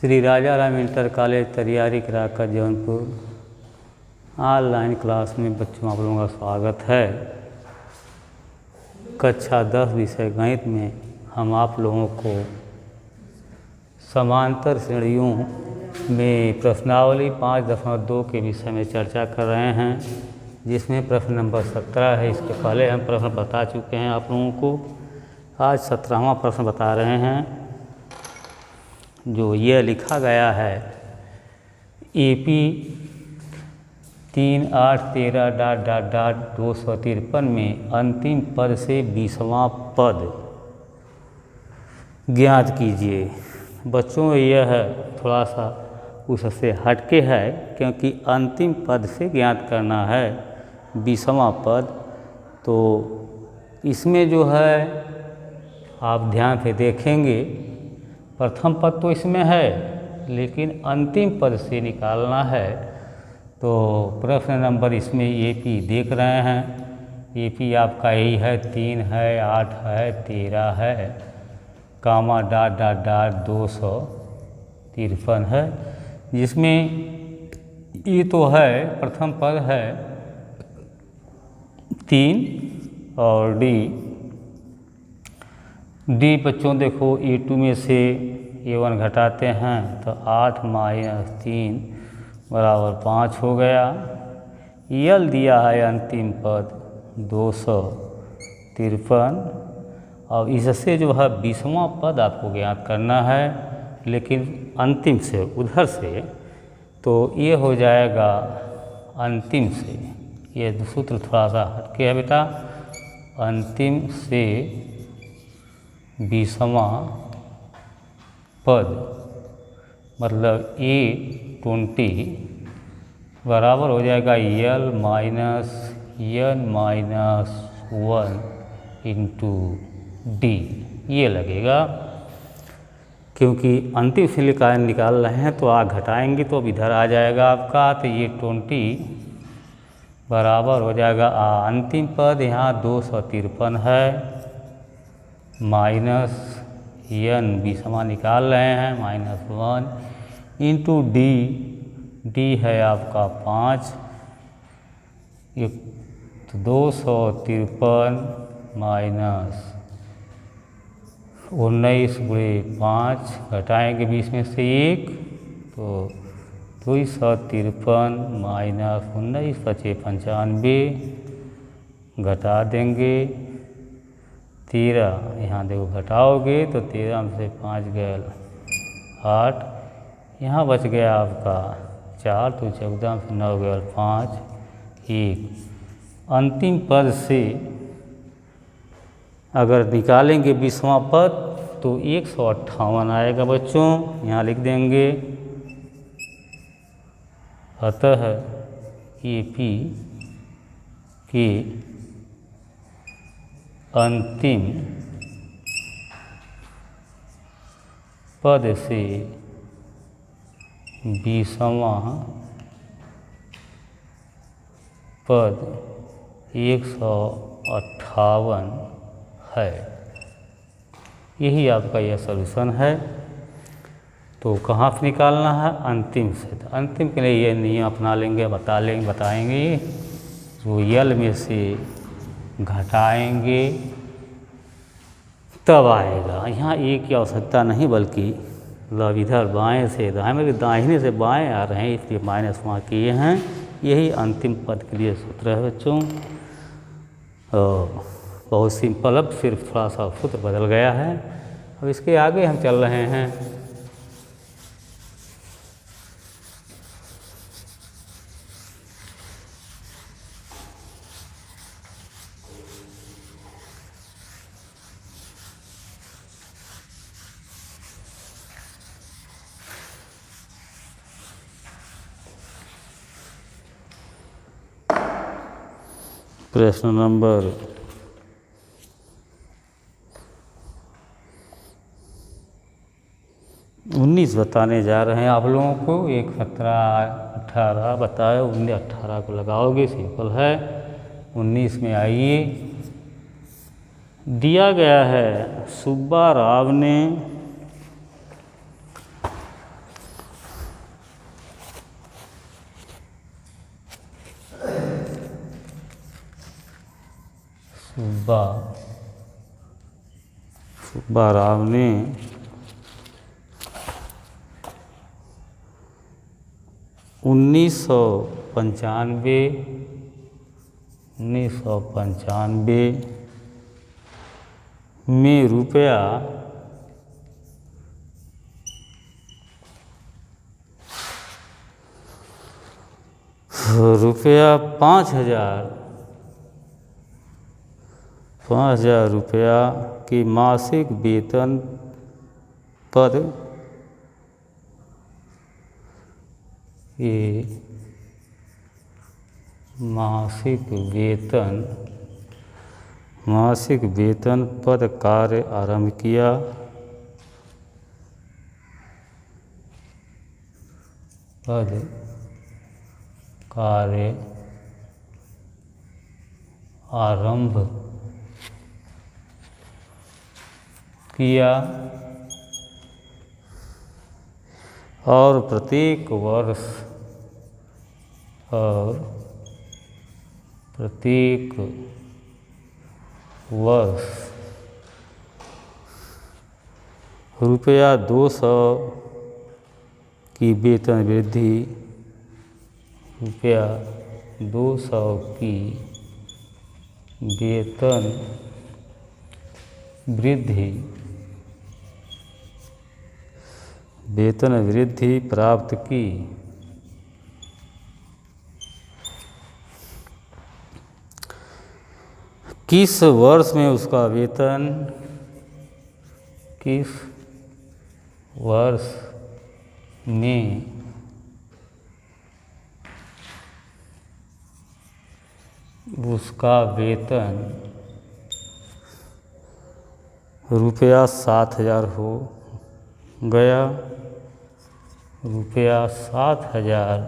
श्री राजा Ram inter college तैयारी कराकर Jaunpur online class में बच्चों आप लोगों का स्वागत है। कक्षा 10 विषय गणित में हम आप लोगों को समांतर श्रेणियों में प्रश्नावली 5.2 के विषय में चर्चा कर रहे हैं, जिसमें प्रश्न नंबर 17 है। इसके पहले हम प्रश्न बता चुके हैं आप लोगों को। आज 17वां प्रश्न बता रहे हैं, जो यह लिखा गया है AP 3, 8, 13 ... 253 में अंतिम पद से 20वां पद ज्ञात कीजिए। बच्चों यह थोड़ा सा उससे हटके है, क्योंकि अंतिम पद से ज्ञात करना है 20वां पद। तो इसमें जो है आप ध्यान से देखेंगे, प्रथम पद तो इसमें है, लेकिन अंतिम पद से निकालना है। तो प्रश्न नंबर इसमें AP देख रहे हैं। AP आपका यही है, 3 है, 8 है, 13 है, कामा ... 253 है, जिसमें ये तो है प्रथम पद है 3 और D बच्चों देखो A2 में से A1 घटाते हैं तो 8 - 3 = 5 हो गया। L दिया है अंतिम पद 253, और इससे जो है 20वां पद आपको ज्ञात करना है, लेकिन अंतिम से उधर से। तो ये हो जाएगा अंतिम से, ये सूत्र थोड़ा सा हटके है बेटा। अंतिम से 20वां पद मतलब A20 बराबर हो जाएगा L - N - 1 × D, ये लगेगा। क्योंकि अंतिम से निकाल रहे हैं तो आग घटाएंगे तो अब इधर आ जाएगा आपका। तो ये 20 बराबर हो जाएगा अंतिम पद यहाँ 253 है, माइनस N 20वां निकाल रहे हैं -1 × D है आपका 5। ये तो 253 - 19 × 5 घटाएंगे 20 में से 1, तो 253 - 19 = 95 घटा देंगे 13। यहाँ देखो घटाओगे तो 13 में से 5 गए 8, यहाँ बच गया आपका 4, तो 14 में से 9 गए 5, 1। अंतिम पद से अगर निकालेंगे 20वां पद तो 158 आएगा बच्चों, यहाँ लिख देंगे। अतः AP के अंतिम पद से 20वां पद 158 है। यही आपका यह सॉल्यूशन है। तो कहाँ से निकालना है? अंतिम से। तो अंतिम के लिए ये नियम अपना लेंगे, बताएंगे। तो L में से घटाएंगे तब आएगा। यहाँ A की आवश्यकता नहीं, बल्कि मतलब इधर बाएं से दाहिने से बाएं आ रहे हैं, इसलिए माइनस वहाँ किए हैं। यही अंतिम पद के लिए सूत्र है बच्चों। बहुत सिंपल, अब सिर्फ थोड़ा सा सूत्र बदल गया है। अब इसके आगे हम चल रहे हैं। प्रश्न नंबर 19 बताने जा रहे हैं आप लोगों को। 1, 17, 18 बताए, 19, 18 को लगाओगे, सिंपल है। 19 में आइए, दिया गया है सुब्बा राव ने सुब्बा राव ने 1995 में रुपया 5,000 रुपया की मासिक वेतन पर मासिक वेतन पद कार्य आरंभ किया। पद कार्य आरंभ किया और प्रत्येक वर्ष रुपया 200 की वेतन वृद्धि रुपया 200 की वेतन वृद्धि प्राप्त की। किस वर्ष में उसका वेतन रुपया 7,000 हो गया। रुपया 7,000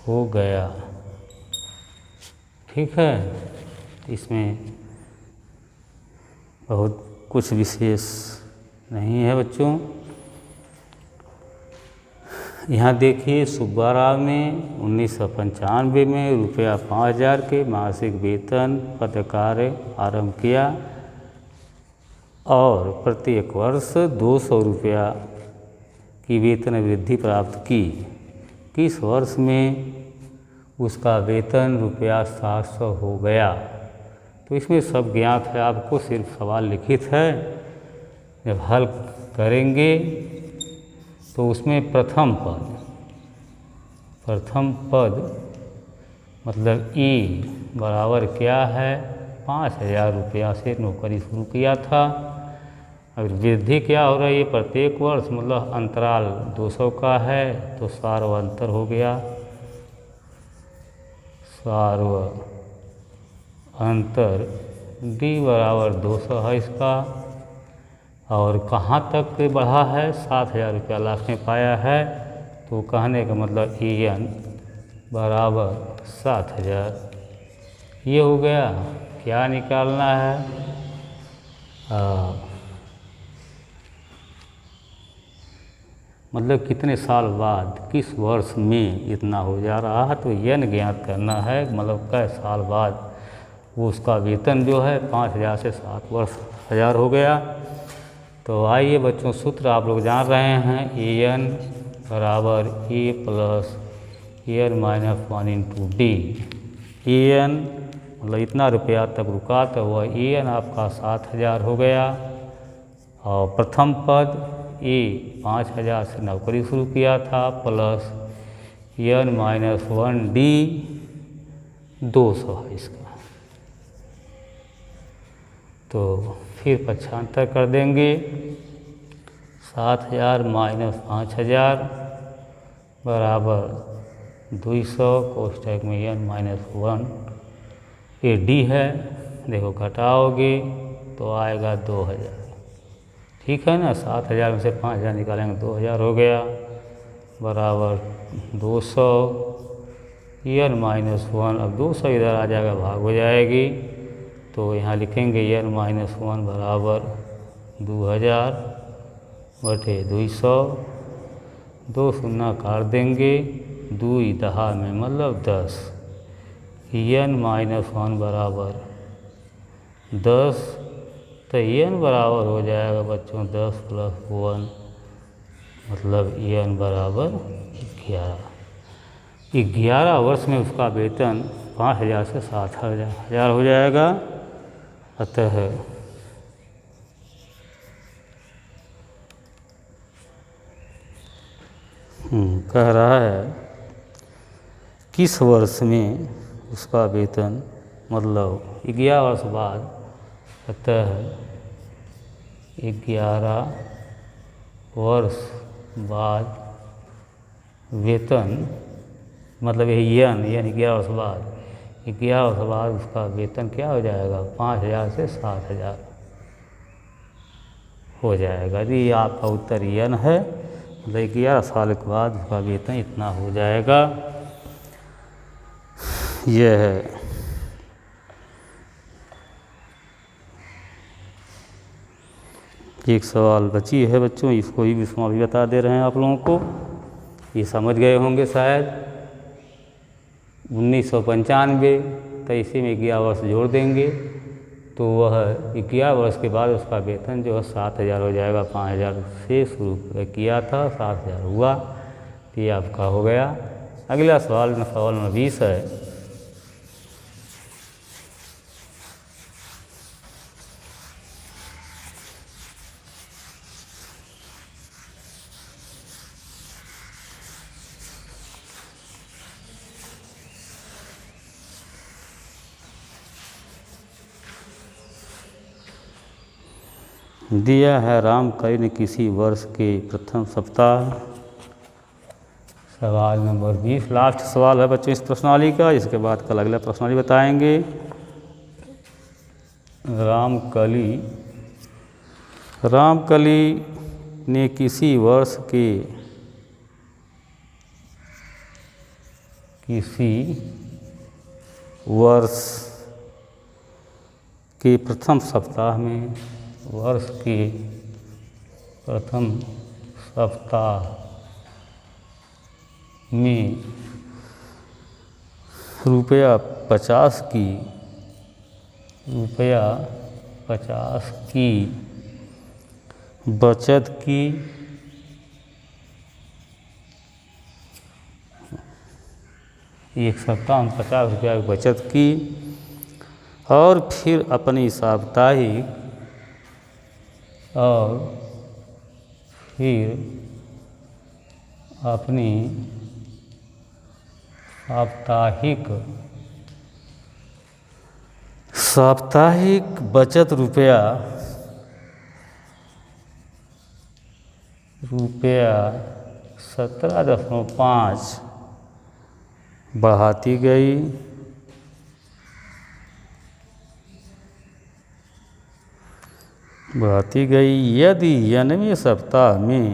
हो गया। ठीक है, इसमें बहुत कुछ विशेष नहीं है बच्चों। यहाँ देखिए, सुब्बा राव ने 1995 में रुपया 5,000 के मासिक वेतन पद कार्य आरंभ किया और प्रत्येक वर्ष 200 रुपया की वेतन वृद्धि प्राप्त की। किस वर्ष में उसका वेतन रुपया 700 हो गया? तो इसमें सब ज्ञात है, आपको सिर्फ सवाल लिखित है। जब हल करेंगे तो उसमें प्रथम पद मतलब ई बराबर क्या है? 5,000 रुपया से नौकरी शुरू किया था। अगर वृद्धि क्या हो रही है? प्रत्येक वर्ष मतलब अंतराल 200 का है, तो सार्वंतर हो गया। सार्वअंतर डी बराबर 200 है इसका। और कहाँ तक बढ़ा है? 7,000 रुपया लास्ट में पाया है, तो कहने का मतलब EN बराबर 7,000। ये हो गया। क्या निकालना है? मतलब कितने साल बाद, किस वर्ष में इतना हो जा रहा है, तो यह ज्ञात करना है। मतलब कई साल बाद वो उसका वेतन जो है 5,000 से 7,000 हो गया। तो आइए बच्चों, सूत्र आप लोग जान रहे हैं। EN बराबर E plus EN minus 1 into D. EN मतलब इतना रुपया तक रुका, तो वह EN आपका 7,000 हो गया। और प्रथम पद E 5,000 से नौकरी शुरू किया था, प्लस EN माइनस 1 डी 200 है इसका। तो फिर पक्षांतर कर देंगे। 7,000 माइनस 5,000 बराबर 200 कोष्ठक में EN माइनस 1 ये डी है। देखो घटाओगे तो आएगा 2,000। ठीक है ना? 7,000 में से 5,000 निकालेंगे 2,000 हो गया, बराबर 200 EN माइनस 1। अब 200 इधर आ जाएगा, भाग हो जाएगी, तो यहाँ लिखेंगे EN माइनस 1 बराबर 2,000 बटे 200। 2 शून्य काट देंगे, 2 10 में मतलब 10। EN माइनस 1 बराबर 10, तो n बराबर हो जाएगा बच्चों 10 + 1, मतलब n बराबर 11। 11 वर्ष में उसका वेतन 5,000 से 7,000 हो जाएगा। अतः कह रहा है किस वर्ष में उसका वेतन, मतलब 11 वर्ष बाद, अतः 11 वर्ष बाद वेतन, मतलब यही n 11 वर्ष बाद, 11 वर्ष बाद उसका वेतन क्या हो जाएगा, 5,000 से 7,000 हो जाएगा। यदि आपका उत्तर n है, मतलब 11 साल के बाद उसका वेतन इतना हो जाएगा। यह है एक सवाल बची है बच्चों, इसको ही विस्मा भी बता दे रहे हैं आप लोगों को, ये समझ गए होंगे शायद। 1995, तो इसी में 11 वर्ष जोड़ देंगे तो वह 11 वर्ष के बाद उसका वेतन जो है 7,000 हो जाएगा। 5,000 से शुरू किया था, 7,000 हुआ, तो ये आपका हो गया। अगला सवाल नंबर 20 है। दिया है रामकली ने किसी वर्ष के प्रथम सप्ताह। सवाल नंबर 20 लास्ट सवाल है बच्चों इस प्रश्नावली का, इसके बाद कल अगला प्रश्नावली बताएंगे। रामकली ने किसी वर्ष के प्रथम सप्ताह में, वर्ष के प्रथम सप्ताह में रुपया 50 की बचत की, एक सप्ताह में 50 रुपया की बचत की, और फिर अपनी साप्ताहिक बचत रुपया 17.5 बढ़ाती गई। यदि 9वें सप्ताह में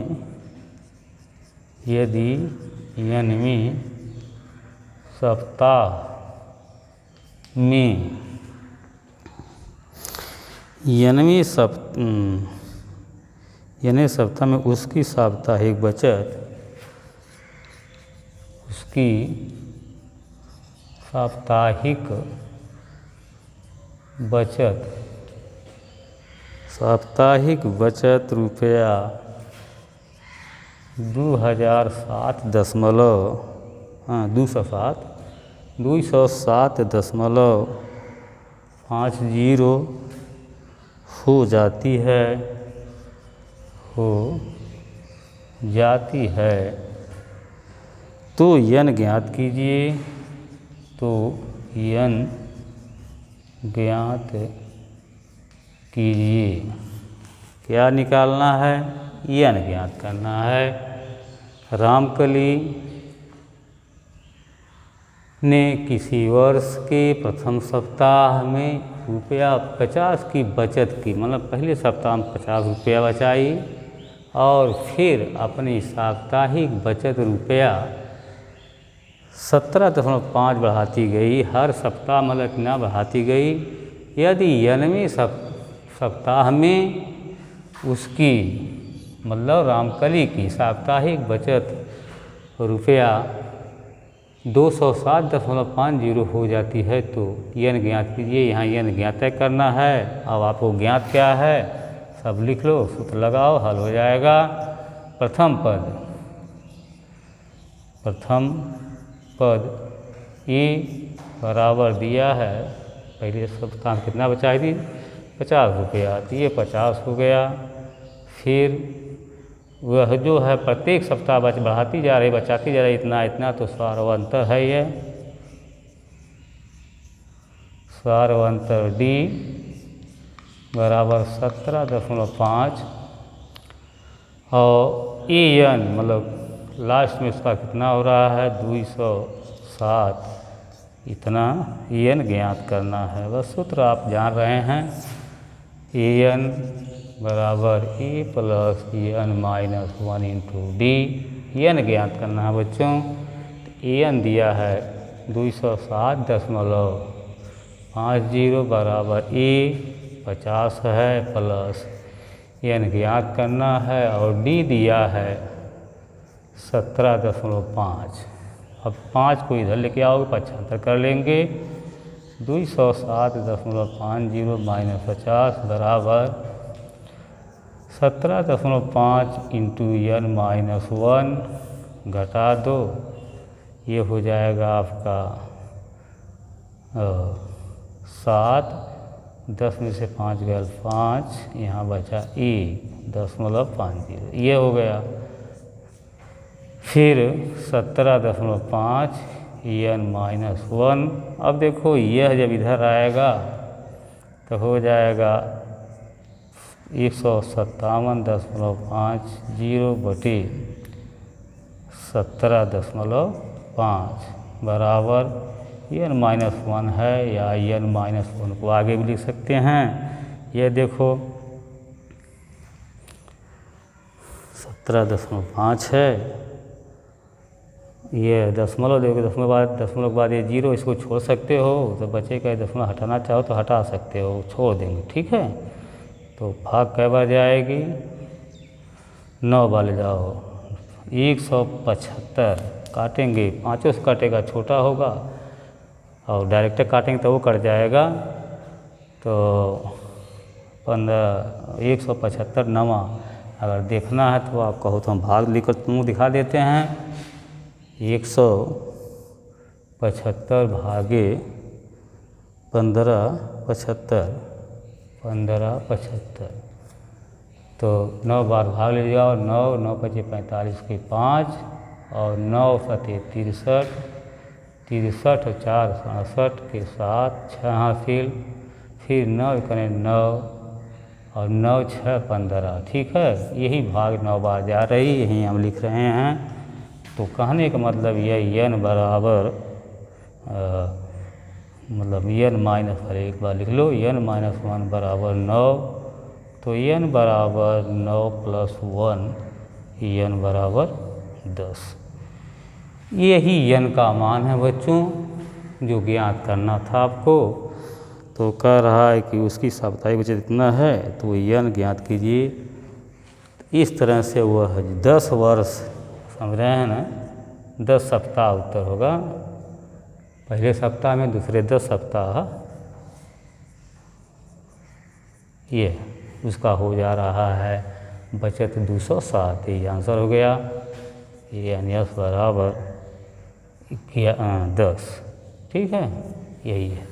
उसकी साप्ताहिक बचत रुपया 207.50 हो जाती है। तो n ज्ञात कीजिए। क्या निकालना है, n ज्ञात करना है। रामकली ने किसी वर्ष के प्रथम सप्ताह में रुपया 50 की बचत की, मतलब पहले सप्ताह में 50 रुपया बचाई, और फिर अपनी साप्ताहिक बचत रुपया 17.5 बढ़ाती गई। हर सप्ताह मतलब कितना बढ़ाती गई। यदि 9वें सप्ताह में उसकी, मतलब रामकली की साप्ताहिक बचत रुपया 207.50 हो जाती है तो n ज्ञात कीजिए। यहाँ n ज्ञात करना है। अब आपको ज्ञात क्या है सब लिख लो, सूत्र लगाओ, हल हो जाएगा। प्रथम पद e बराबर दिया है, पहले सप्ताह कितना बचा दी 50 रुपया, तो ये 50 हो गया। फिर वह जो है प्रत्येक सप्ताह बढ़ाती जा रही बचाती जा रही इतना इतना, तो सार्वंतर है ये सार्वंतर d बराबर 17.5 और en मतलब लास्ट में उसका कितना हो रहा है 207, इतना en ज्ञात करना है। बस सूत्र आप जान रहे हैं, en बराबर e plus en minus 1 into D. n ज्ञात करना है बच्चों, en दिया है 207.50 बराबर e 50 है प्लस n ज्ञात करना है और d दिया है 17.5। अब 5 को इधर लेके आओगे 75 कर लेंगे। 207.50 माइनस 50 बराबर 17.5 इंटू n माइनस 1 घटा दो, ये हो जाएगा आपका 7, 10 में से 5 गया 5, यहाँ बचा e 10.50, ये हो गया। फिर 17.5 n माइनस 1। अब देखो यह जब इधर आएगा तो हो जाएगा 157.50 बटे 17.5 बराबर n माइनस 1 है, या n माइनस 1 को आगे भी लिख सकते हैं। यह देखो 17.5 है, ये दशमलव देखो, दशमलव के बाद ये 0, इसको छोड़ सकते हो तो बचेगा, दशमलव हटाना चाहो तो हटा सकते हो, छोड़ देंगे, ठीक है। तो भाग कै बार जाएगी 9 वाले जाओ, 175 काटेंगे, 5 से काटेगा छोटा होगा, और डायरेक्ट काटेंगे तो वो कट जाएगा, तो 175 नवा। अगर देखना है तो आप कहो तो हम भाग लिखकर तुम दिखा देते हैं। 175 भागे 1575, तो 9 बार भाग ले जाओ, 9 9 पचे 45 के 5 और 9 सते 63, 63 और 4 67 के 7 6 हासिल, फिर 9 करें 9 और 9 6 15, ठीक है। यही भाग 9 बार जा रही, यही हम लिख रहे हैं। तो कहने का मतलब यह n बराबर मतलब n माइनस पर एक बार लिख लो, n माइनस 1 बराबर 9, तो n बराबर 9 प्लस 1, n बराबर 10। यही n का मान है बच्चों जो ज्ञात करना था आपको। तो कह रहा है कि उसकी साप्ताहिक बचत इतना है, तो n ज्ञात कीजिए। इस तरह से वह 10 वर्ष, समझ रहे हैं ना, 10 सप्ताह उत्तर होगा, पहले सप्ताह में दूसरे 10 सप्ताह, ये उसका हो जा रहा है बचत 207, ये आंसर हो गया। ये n बराबर 10, ठीक है, यही है।